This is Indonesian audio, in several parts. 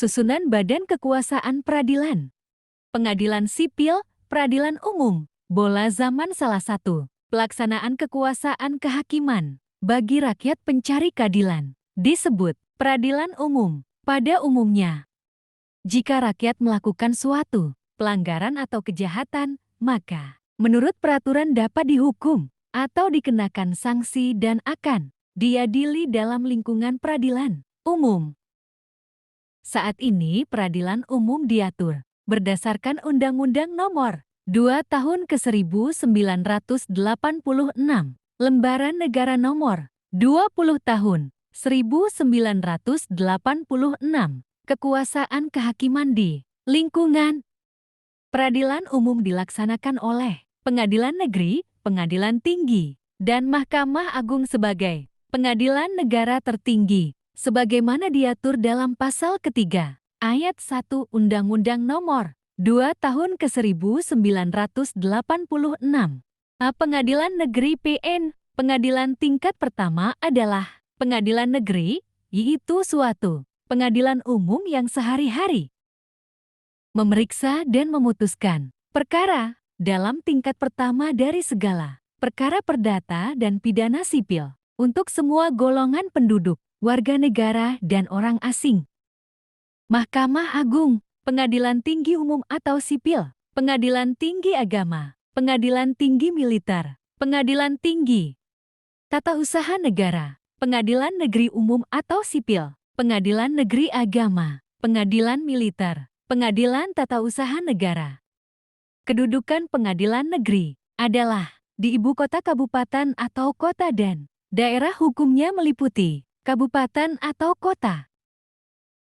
Susunan Badan Kekuasaan Peradilan. Pengadilan Sipil, Peradilan Umum, bola zaman salah satu. Pelaksanaan kekuasaan kehakiman bagi rakyat pencari keadilan disebut peradilan umum. Pada umumnya, jika rakyat melakukan suatu pelanggaran atau kejahatan, maka menurut peraturan dapat dihukum atau dikenakan sanksi dan akan diadili dalam lingkungan peradilan umum. Saat ini peradilan umum diatur berdasarkan Undang-Undang Nomor 2 Tahun ke-1986, Lembaran Negara Nomor 20 Tahun 1986, Kekuasaan Kehakiman di lingkungan peradilan umum dilaksanakan oleh Pengadilan Negeri, Pengadilan Tinggi, dan Mahkamah Agung sebagai pengadilan negara tertinggi, sebagaimana diatur dalam Pasal ketiga, Ayat 1 Undang-Undang Nomor 2 Tahun ke-1986. Pengadilan Negeri PN, pengadilan tingkat pertama adalah pengadilan negeri, yaitu suatu pengadilan umum yang sehari-hari memeriksa dan memutuskan perkara dalam tingkat pertama dari segala perkara perdata dan pidana sipil untuk semua golongan penduduk, warga negara, dan orang asing. Mahkamah Agung, Pengadilan Tinggi Umum atau Sipil, Pengadilan Tinggi Agama, Pengadilan Tinggi Militer, Pengadilan Tinggi Tata Usaha Negara, Pengadilan Negeri Umum atau Sipil, Pengadilan Negeri Agama, Pengadilan Militer, Pengadilan Tata Usaha Negara. Kedudukan pengadilan negeri adalah di ibu kota kabupaten atau kota dan daerah hukumnya meliputi kabupaten atau kota.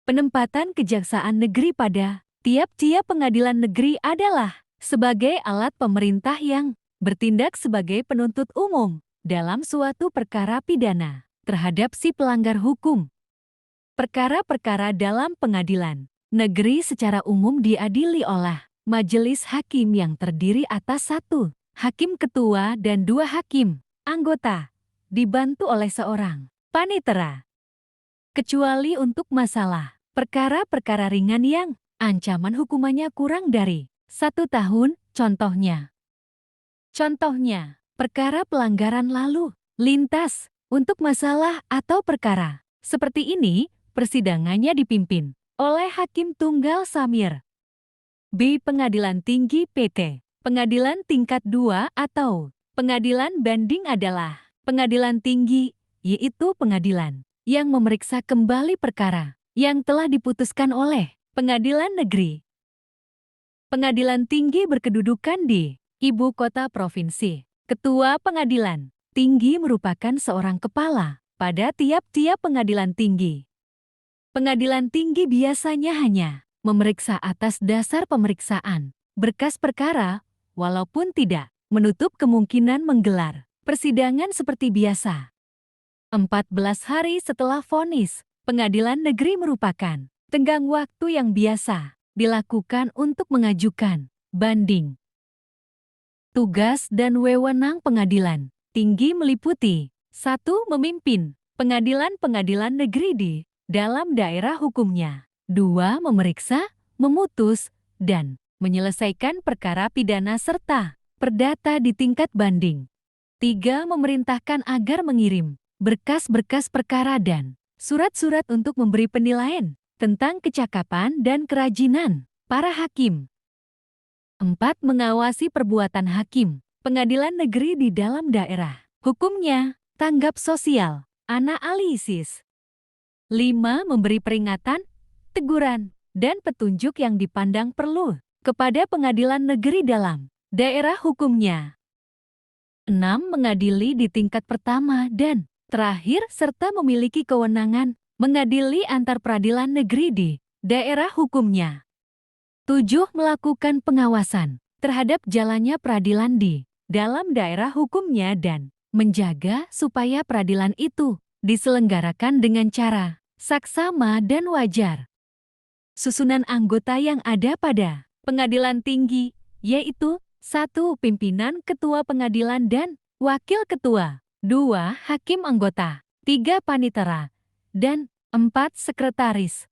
Penempatan kejaksaan negeri pada tiap-tiap pengadilan negeri adalah sebagai alat pemerintah yang bertindak sebagai penuntut umum dalam suatu perkara pidana terhadap si pelanggar hukum. Perkara-perkara dalam pengadilan negeri secara umum diadili oleh majelis hakim yang terdiri atas 1 hakim ketua dan 2 hakim anggota, dibantu oleh seorang panitera. Kecuali untuk masalah perkara-perkara ringan yang ancaman hukumannya kurang dari 1 tahun, contohnya, perkara pelanggaran lalu lintas. Untuk masalah atau perkara seperti ini, persidangannya dipimpin oleh Hakim Tunggal Samir. B. Pengadilan Tinggi PT. Pengadilan tingkat 2 atau pengadilan banding adalah pengadilan tinggi, yaitu pengadilan yang memeriksa kembali perkara yang telah diputuskan oleh pengadilan negeri. Pengadilan tinggi berkedudukan di ibu kota provinsi. Ketua pengadilan tinggi merupakan seorang kepala pada tiap-tiap pengadilan tinggi. Pengadilan tinggi biasanya hanya memeriksa atas dasar pemeriksaan berkas perkara, walaupun tidak menutup kemungkinan menggelar persidangan seperti biasa. 14 hari setelah vonis, pengadilan negeri merupakan tenggang waktu yang biasa dilakukan untuk mengajukan banding. Tugas dan wewenang pengadilan tinggi meliputi 1. Memimpin pengadilan-pengadilan negeri di dalam daerah hukumnya. 2. Memeriksa, memutus, dan menyelesaikan perkara pidana serta perdata di tingkat banding. 3. Memerintahkan agar mengirim berkas-berkas perkara dan surat-surat untuk memberi penilaian tentang kecakapan dan kerajinan para hakim. 4. Mengawasi perbuatan hakim pengadilan negeri di dalam daerah hukumnya, tanggap sosial, analisis. 5. Memberi peringatan, teguran, dan petunjuk yang dipandang perlu kepada pengadilan negeri dalam daerah hukumnya. 6. Mengadili di tingkat pertama dan terakhir serta memiliki kewenangan mengadili antar peradilan negeri di daerah hukumnya. 7. Melakukan pengawasan terhadap jalannya peradilan di dalam daerah hukumnya dan menjaga supaya peradilan itu diselenggarakan dengan cara saksama dan wajar. Susunan anggota yang ada pada pengadilan tinggi, yaitu 1. Pimpinan ketua pengadilan dan wakil ketua, 2. Hakim anggota, 3. Panitera, dan 4. Sekretaris.